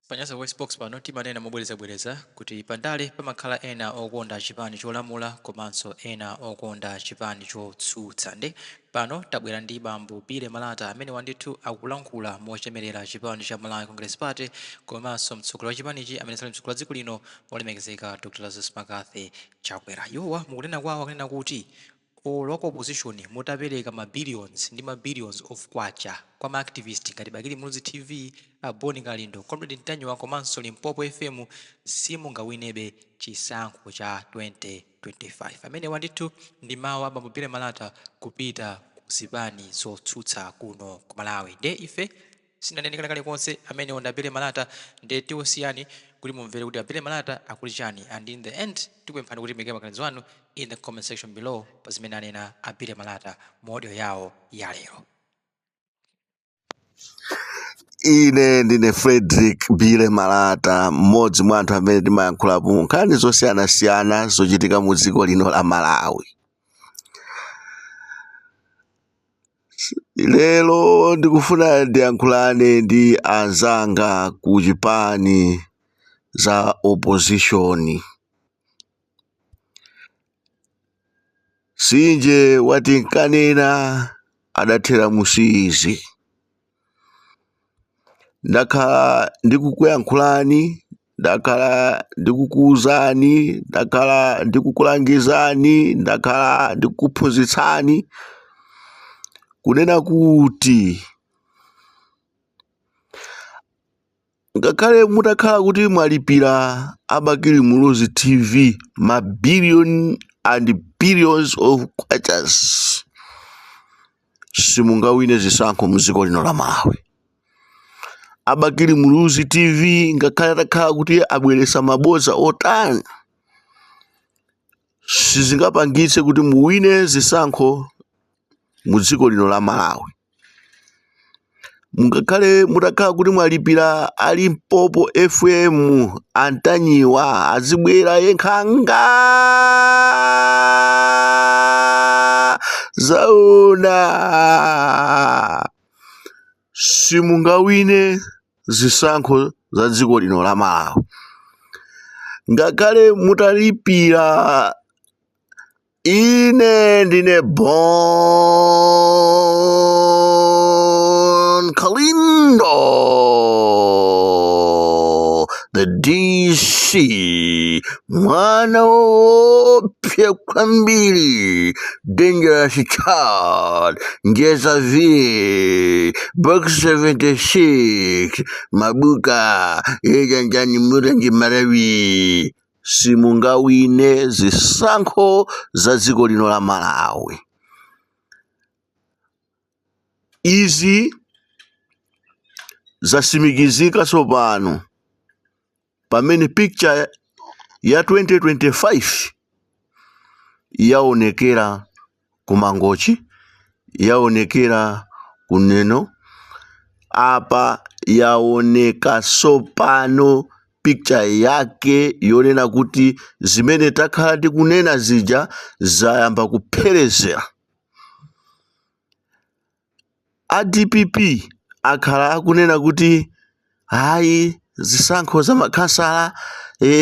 Panyaza Voice Box pano timanena mobwerezabwereza kuti pandale pamakhala ena okonda chipani cholamula komanso ena okonda chipani chotsutsa. Nde pano tabwera ndi bambo Bile Malata amene wandithu akulankhula mochemerera chipani cha Malawi Congress Party komanso mtsogoleri wa chipanichi amene sali mtsogoleri wa dziko lino olemekezeka Dr. Lazarus Makathi Chakwera. Iwowa mukunena kwawo akunena kuti local opposition mutapereka billions ndi billions of kwacha kwa ma activist ngati Bakili Muluzi TV, Boni Kalindo, Comrade Ntanyiwa komanso Limpopo FM simungawinebe chisankho cha 2025. Amene wandithu ndi mawu a bambo Bile Malata kupita ku zipani zotsutsa kuno ku Malawi. Nde ife sinanenekana kalikonse amene onda Bile Malata nde tiwosiyani kuti mumvere kuti Bile Malata akuli chani, and in the end tikupemphani kuti muyike maganizo anu in the comment section below pa zimene anena Bile Malata mu audio yawo ya lero. Ine ndine Frederick Bile Malata, mmodzi mwa anthu amene timayankhulapo nkhani zosiyanasiyana zochitika mu dziko lino la Malawi. Lero ndikufuna ndiyankhulane ndi anzanga ku chipani za opposition. Sinje wati nkanena adathera musizi. Ndakhala ndikukuyankhulani, ndakhala ndikukuuzani, ndakhala ndikukulangizani, ndakhala ndikukuphunzitsani kunena kuti ngakhale mutakhala kuti mwalipira Bakili Muluzi TV billion and billions of kwachas, simungawine zisankho mdziko lino la Malawi. Bakili Muluzi TV ngakhale atakhala kuti abweresa mabodza otani, sizingapangitse kuti muwine zisankho mu dziko lino la Malawi. Ngakhale mutakhala kuti mwalipira Limpopo FM Antanyiwa azibwera yenkhanga zaona, simungawine zisankho za dziko lino la Malawi. Ngakhale mutalipira ine ndine Boni Kalindo, the DC, mwana wopya kwambiri, dangerous child, Ngeza V, box 76, mabuka, ejanjani muranji Malawi. Simungawine zisankho za dziko lino la Malawi. Izi zasimikizika tsopano pamene picture ya 2025 yaonekera ku Mangochi, yaonekera kuneno, apa yaoneka tsopano picture yake yonena kuti zimene takhala tikunena zija zayamba kupherezera. DPP akhala akunena kuti hayi zisankho za makhansala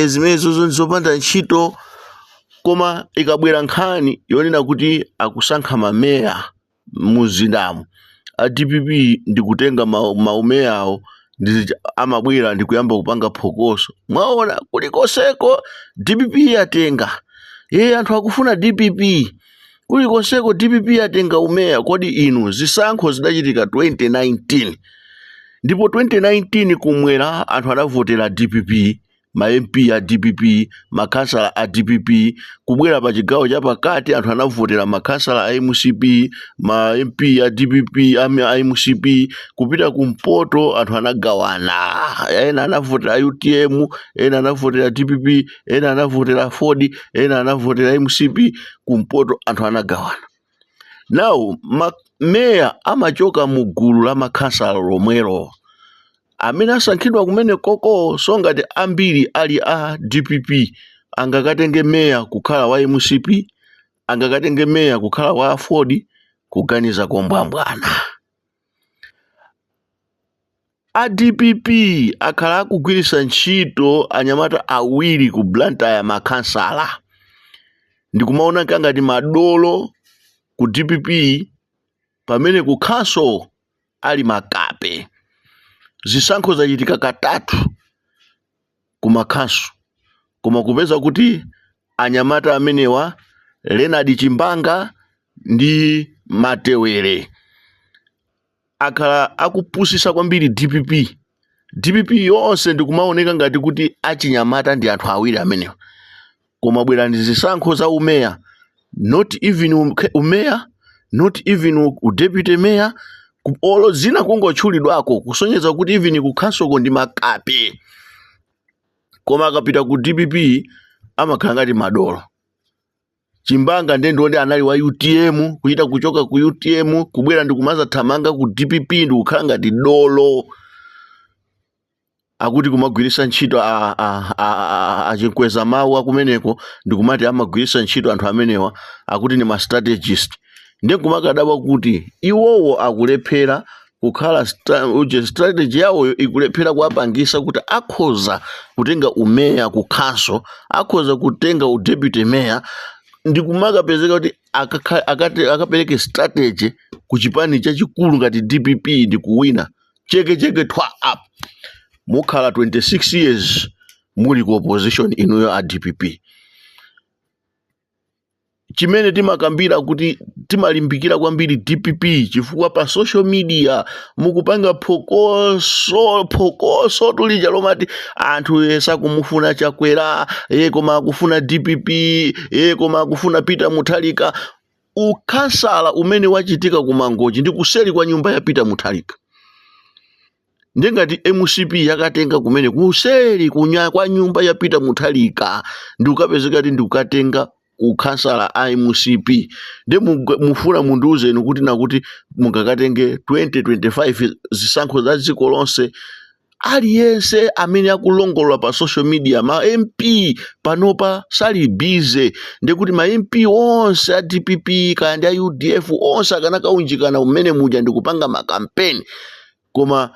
zimene zozo nzopanda ntchito, koma ikabwera nkhani yonena kuti akusankha mameya muzindamo, DPP ndikutenga maumeya awo amabwera ndikuyamba kupanga phokoso. Mwaona kulikoseko DPP yatenga, anthu akufuna DPP, kulikoseko DPP yatenga umeya. Kodi inu zisankho zidachitika 2019, ndipo 2019 kumwera anthu adavotera DPP, ma MP a DPP, makhansala a DPP. Kubwera pa chigawo chapakati anthu anavotera makhansala a MCP, ma MP a DPP a MCP. Kupita kumpoto anthu anagawana, ena anavotera UTM, ena anavotera DPP, ena anavotera Ford, ena anavotera MCP. Kumpoto anthu anagawana. Now mameya amachoka mu gulu la makhansala lomwelo amene asankhidwa kumene koko, songati ambiri ali a DPP angakatenge meya kukhala wa MCP, angakatenge meya kukhala wa Ford, kuganiza kombwambwana. a DPP akhala akugwiritsa ntchito anyamata awiri ku Blantyre makhansala ndikumaona ngati madolo ku DPP pamene ku council ali makape. Zisankho zachitika katatu ku makhanso koma kupeza kuti anyamata amenewa Leonard Chimbanga ndi Matewere akhala akupusisa kwambiri DPP yonse ndikumaoneka ngati kuti achinyamata ndi anthu awiri amenewa, koma bwera ndi zisankho za umeya, not even umeya, not even deputy mayor, olo zina kungotchulidwako kusonyeza kuti even kukhansoko ndi makape, koma akapita ku DPP amakhala ngati madolo. Chimbanga ndiye anali wa UTM, kuchita kuchoka ku UTM kubwera ndikumaza thamanga ku DPP ndikukhala ngati dolo, akuti kumagwiritsa ntchito achinkweza mawu akumeneko ndikumati amagwiritsa ntchito anthu amenewa akuti ni ma strategist. Ndiye kumakadabwa kuti iwowo akulephera kukhala strategy yawo ikulephera kuwapangisa kuti akhoza kutenga umeya ku council, akhoza kutenga deputy mayor, ndikumakapezeka kuti akapereke strategy ku chipani chachikulu ngati DPP ndikuwina cheke twa up. Mukhala 26 years muli ku opposition inuyo a DPP. Chimene timakambira kuti timalimbikira kwambiri DPP chifukwa pa social media mukupanga phokoso tulija lomati anthu yesa kumufuna Chakwera, koma akufuna DPP, koma akufuna Peter Mutharika. Ukhansala umene wachitika ku Mangochi ndi kuseri kwa nyumba ya Peter Mutharika. Ndengati MCP yakatenga kumene kuseri kwa nyumba ya Peter Mutharika ndi ukapezeka ndi ukatenga ukhansala a MCP. Ndi mufuna munduze kuti nakuti mungakatenge 2025 zisankho za dziko lonse. Aliyense amene akulongolola pa social media ma MP panopa sali bize ndikuti ma MP onse a DPP kandi a UDF onse akanakaunjikana umene muja ndikupanga makampeni, koma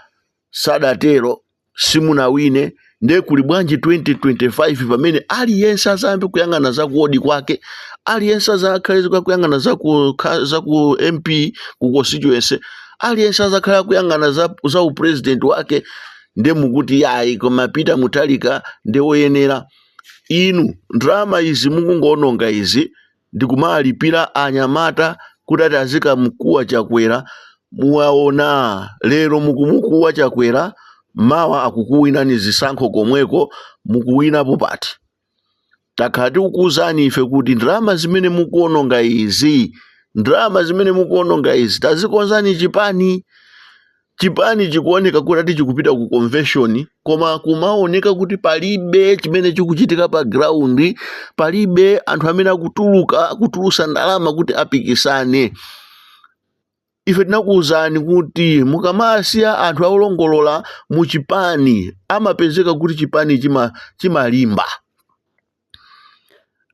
sadatero simunawine. Ndiye kuli bwanji 2025 pamene aliyense azambe kuyang'ana za kuodi kwake, aliyense azakhaleze kuyang'ana za ku MP ku constituency, aliyense azakhala kuyang'ana za upresident wake. Ndiye mukuti yayi koma Peter Mutharika ndiye woyenera. Inu drama izi mukungononga izi ndikumalipira anyamata kuti ati azika mkuwa Chakwera. Muwaona lero mukumukuwa Chakwera, mawa akukuwinani zisankho komweko mukuwinapo pati. Takhati ukuzani ife kuti drama zimene mukuononga izi, tazikonzani chipani chikuoneka kuti ati chikupita ku convention, koma kumaoneka kuti palibe chimene chikuchitika pa ground, palibe anthu amene akutulusa ndalama kuti apikisane. Ife tinakuwuzani kuti mukamasiya anthu aulongolola mu chipani amapezeka kuti chipani chimalimba.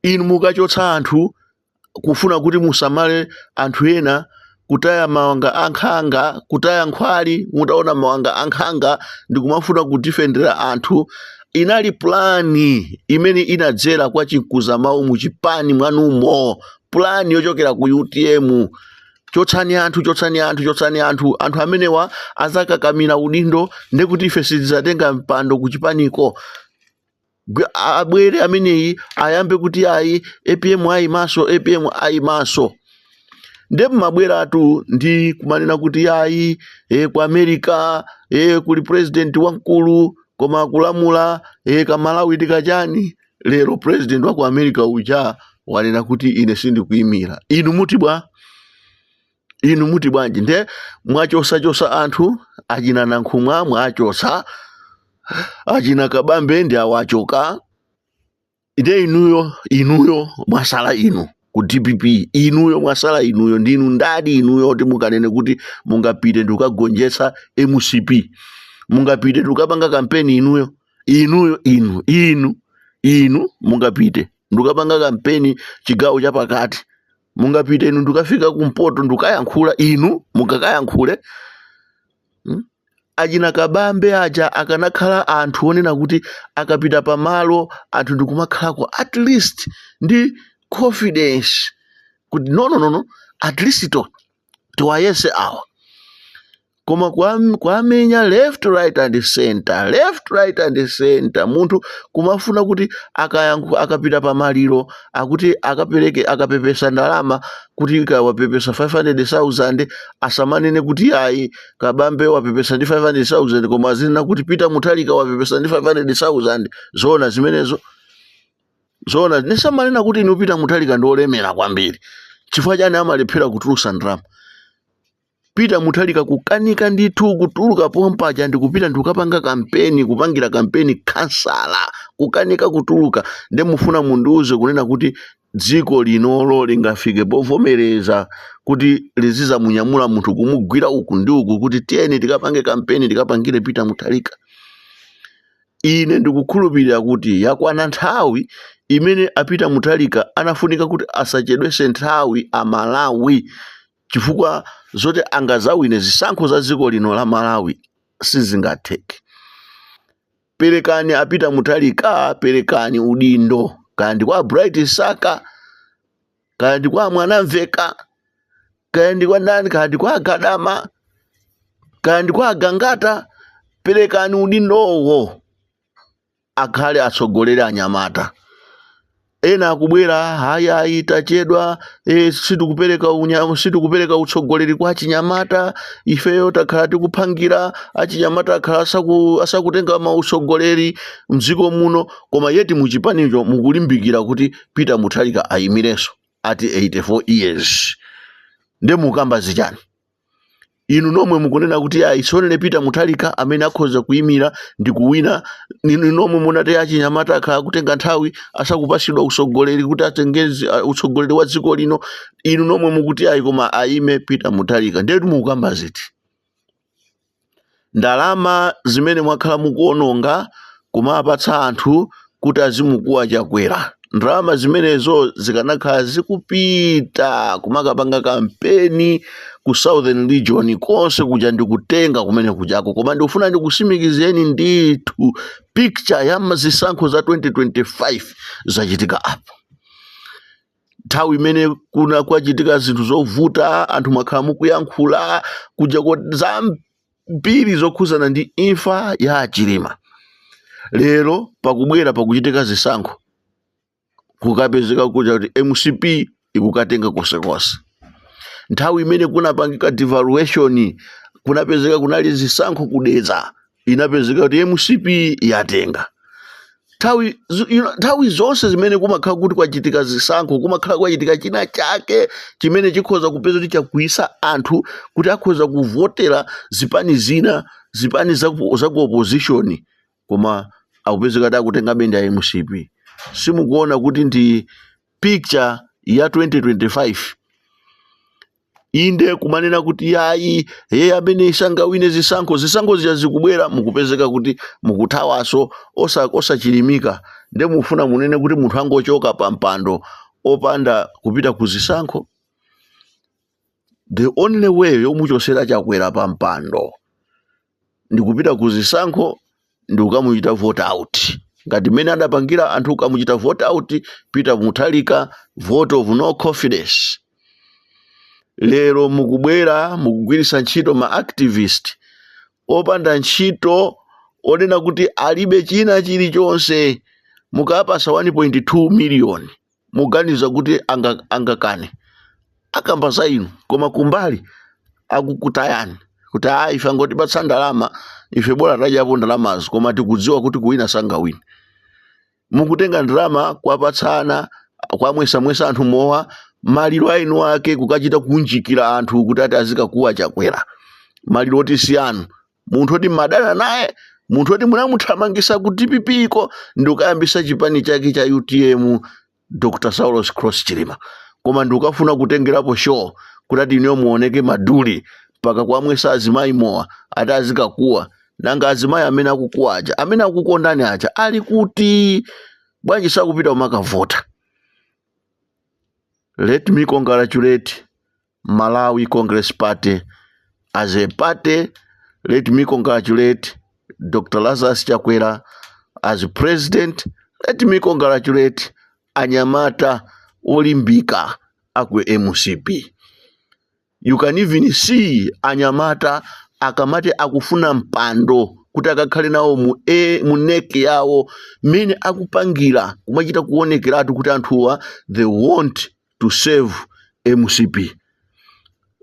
Inu mukachotsa anthu kufuna kuti musamale anthu ena, kutaya mawanga ankhanga, kutaya nkhwali, mutaona mawanga ankhanga ndikumafuna kudifendera anthu. Inali plani imene inadzera kwa Chinkuza Mawu mu chipani mwanumo, plani yochokera ku UTM. Chotsani anthu amenewa azakakamira udindo ndekuti ife sitizatenga mpando ku chipaniko. Abwere ameneyi ayambe kuti ayi APM ayimaso. Ndipo mabweratu ndi kumanena kuti yayi ku America kuli president wamkulu koma kulamula Kamalawi tikachani. Lero president wa ku America uja wanena kuti ine sindikuyimira. Inu muti bwanji? Nde mwachosa anthu achina Nankhumwa mwachosa, achina Kabambe ndi awachoka. Ide inuyo mwasala inu ku DPP, inuyo mwasala inuyo. Ndinu ndadi inuyo kuti mukanene kuti mungapite ndikukagonjetsa MCP, mungapite ndikukapanga kampeni inu mungapite ndikukapanga kampeni chigawo chapakati, mungapite inu ndikafika kumpoto ndikayankhula, inu mungakayankhule. achina kabambe aja akanakhala anthu onena kuti akapita pamalo anthu ndikumakhalako at least ndi confidence kuti no at least tiwayese awa. Koma kwamenya left right and center munthu kumafuna kuti akapita pamaliro akuti akapepesa ndalama kuti wapepesa 500,000 asamanene kuti ayi kabambe wapepesa ndi 500,000 koma azinena kuti Peter Mutharika wapepesa ndi 500,000. Zona zimenezo zona nesamanena kuti inu Peter Mutharika ndi olemera kwambiri chifukwa chani amalephera kutulusa ndalama. Peter Mutharika kukanika ndithu kutuluka pompaja ndikupita ndikupanga kampeni kupangira kampeni kansala kukanika kutuluka nde mufuna mundiuze kunena kuti dziko linolo lingafike povomereza kuti liziza munyamula munthu kumugwira uku ndi uku kuti tiyeni tikapange kampeni tikapangire Peter Mutharika. Ine ndikukhulupirira kuti yakwana nthawi imene a Peter Mutharika anafunika kuti asachedwese nthawi Amalawi chifukwa zote angazawine zisankho za dziko lino la Malawi sizingatheke. Perekani a Peter Mutharika, perekani udindo kandi kwa Bright Saka kandi kwa Mwanamveka kandi kwa ndani kandi kwa Kadama kandi kwa Gangata, perekani udindowo akhale atsogolere anyamata. Ena akubwera hayi tachedwa situkupereka utsogoleri kwa chinyamata ifeyo takhala tikupangira achinyamata akhala asakutenga mautsogoleri mdziko muno koma yeti muchipanicho mukulimbikira kuti Peter Mutharika ayimirenso ati 84 years. Nde mukamba zichani? Inu nomwe mukunena kuti isonere Peter Mutharika amene akhoza kuyimira ndi kuwina. Inu nomwe munati achinyamata akhala kutenga nthawi asakupasidwa utsogoleri kuti atengeze utsogoleri wa dziko lino. Inu nomwe mukuti koma ayime Peter Mutharika. Ndetu mukamba ziti? Ndalama zimene mwakhala mukuononga kumapatsa anthu kuti azimukuwa chakwera. Ndalama zimenezo zikanakhala zikupita kumakapanga kampeni ku Southern Region konse kuja ndikutenga kumene kujako. Koma ndikufuna ndikusimikizeni ndithu picture ya zisankho za 2025 zachitika apo. Nthawi imene kuna kwachitika zinthu zovuta anthu mwakhala mukuyankhula kuja zambiri zokhuzana ndi imfa ya Achilima. Lero pakubwera pakuchitika zisankho kukapezeka kuja kuti MCP ikukatenga konsekonse. Nthawi imene kunapangika devaluation kunapezeka kunali zisankho kudeza inapezeka kuti MCP yatenga. Nthawi zonse zimene kumakhala kuti kwachitika zisankho kumakhala kwachitika china chake chimene chikhoza kupeza kuti chakuisa anthu kuti akhoza kuvotera zipani zina zipani za ku opposition koma akupezeka kuti akutenga benda ya MCP. Simukuona kuti ndi picture ya 2025 inde kumanena kuti yayi amene isangawine zisankho zija zikubwera mukupezeka kuti mukuthawaso osachilimika nde mufuna munene kuti munthu angochoka pa mpando opanda kupita ku zisankho. The only way yomuchosera chakwera pa mpando ndi kupita ku zisankho ndi ukamuchita vote out. Ngati mene adapangira anthu ukamuchita vote out Peter Mutharika, vote of no confidence. Lero mukubwera mukugwirisa ntchito ma activist opanda ntchito onena kuti alibe china chilichonse mukapasa 1.2 million muganiza kuti angakane akamba za inu koma kumbali akukutayani kuti ife angotipatsa ndalama ife bora tajapo ndalamazo koma tikudziwa kuti kuwina sangawini. Mukutenga ndalama kwapatsana kwamwesa anthu mowa maliro ainu ake kukachita kunjikira anthu kuti ati azikakuwa chakwera. Maliro oti siyanu munthu oti madana naye munthu oti munamuthamangisa ku DPP ko ndi ukayambisa chipani chake cha UTM Dr. Saulos Cross Chilima koma ndi ukafuna kutengerapo show kuti ati iniyo muoneke maduli paka kwamwesa azimayi mowa ati azikakuwa. Nanga azimayi amene akukuwa aja amene akukondani aja ali kuti bwanji sakupita umakavota. Let me congratulate Malawi Congress Party as a party let me congratulate Dr. Lazarus Chakwera as president. Let me congratulate anyamata olimbika akwe MCP. You can even see anyamata akamati akufuna mpando kuti akakhale nawo mu neck yawo mene akupangira kumachita kuonekeratu kuti anthuwa they want to save MCP.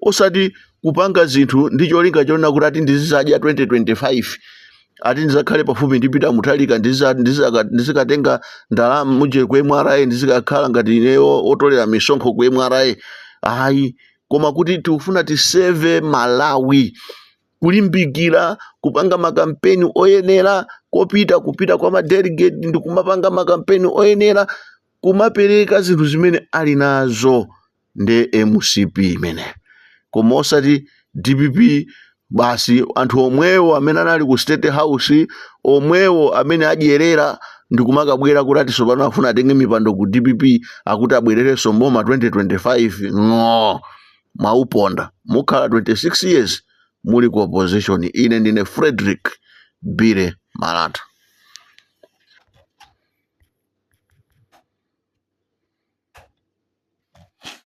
Osati kupanga zinthu ndi cholinga chona kuti ati ndizizadya 2025 ati ndizakhale pafupi ndipita mutalika ndizikatenga ndalama muje ku MRA ndizikakhala ngati ineyo otolera misonkho ku MRA. Ayi, koma kuti tikufuna tiseve Malawi, kulimbikira kupanga makampeni oyenera kupita kwa madelegate ndi kumapanga makampeni oyenera kumapereka zinthu zimene ali nazo ndi MCP imene. Koma osati DPP basi anthu omwewo amene anali ku State House, omwewo amene adyerera ndikumakabwera kuti atisopano afuna atenge mipando ku DPP akuti abwererenso mboma 2025. No, mauponda mukhala 26 years muli ku opposition. Ine ndine Frederick Bire Malata.